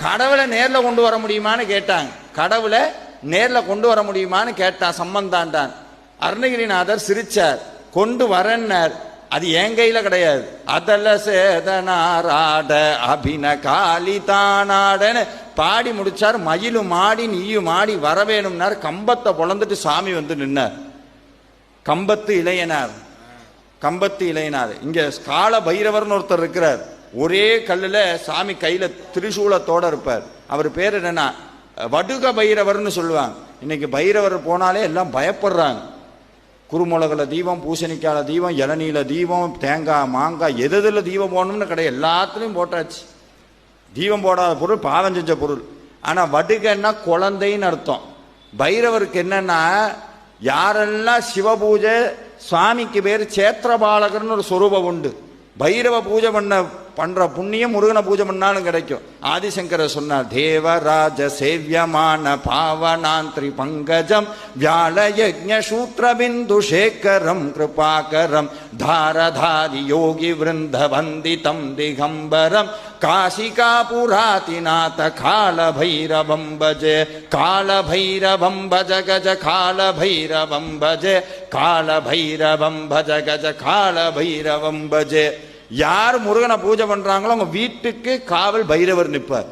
கடவுளை நேரில் கொண்டு வர முடியுமான்னு கேட்டாங்க. கடவுளை நேரில் கொண்டு வர முடியுமான்னு கேட்டான் சம்பந்தாண்டான். அருணகிரிநாதர் சிரிச்சார். கொண்டு வரன்னார். அது என் கையில கிடையாது. அதல்ல சேதனாராட அபின காலி தானாடன்னு பாடி முடிச்சார். மயிலும் மாடி நீயும் மாடி வரவேணும்னார். கம்பத்தை பொழந்துட்டு சாமி வந்து நின்னார். கம்பத்து இளையனார், கம்பத்து இளையனார். இங்க கால பைரவர்னு ஒருத்தர் இருக்கிறார். ஒரே கல்லுல சாமி கையில திரிசூலத்தோட இருப்பார். அவர் பேர் என்னன்னா வடுக பைரவர்னு சொல்லுவாங்க. இன்னைக்கு பைரவர் போனாலே எல்லாம் பயப்படுறாங்க. குருமுளகுல தீபம், பூசணிக்கால தீபம், இளநீல தீபம், தேங்காய் மாங்காய் எதில் தீபம் போடணும்னு கிடையாது, எல்லாத்துலேயும் போட்டாச்சு. தீபம் போடாத பொருள் பாவம் செஞ்ச பொருள். ஆனால் வடுகன்னா குழந்தைன்னு அர்த்தம். பைரவருக்கு என்னன்னா யாரெல்லாம் சிவ பூஜை, சுவாமிக்கு பேர் சேத்திரபாலகர்னு ஒரு சொரூபம் உண்டு. பைரவ பூஜை பண்ற புண்ணியம் முருகனை பூஜை பண்ணாலும் கிடைக்கும். ஆதிசங்கரர் சொன்னார், தேவராஜ சேவியமான பாவனாந்திரி பங்கஜம் வியாழ யஜ்ஞ சூத்ரபிந்து சேகரம் கிருபாகரம் தாரதாரி யோகி விருந்த வந்திதம் திகம்பரம் காசிகாபுராதிநாத கால பைரவம் பஜே கால பைரவம் பஜ கஜ கால பைரவம் பஜே கால பைரவம் பஜ கஜ கால பைரவம் பஜே. யார் முருகனை பூஜை பண்றாங்களோ அவங்க வீட்டுக்கு காவல் பைரவர் நிற்பார்.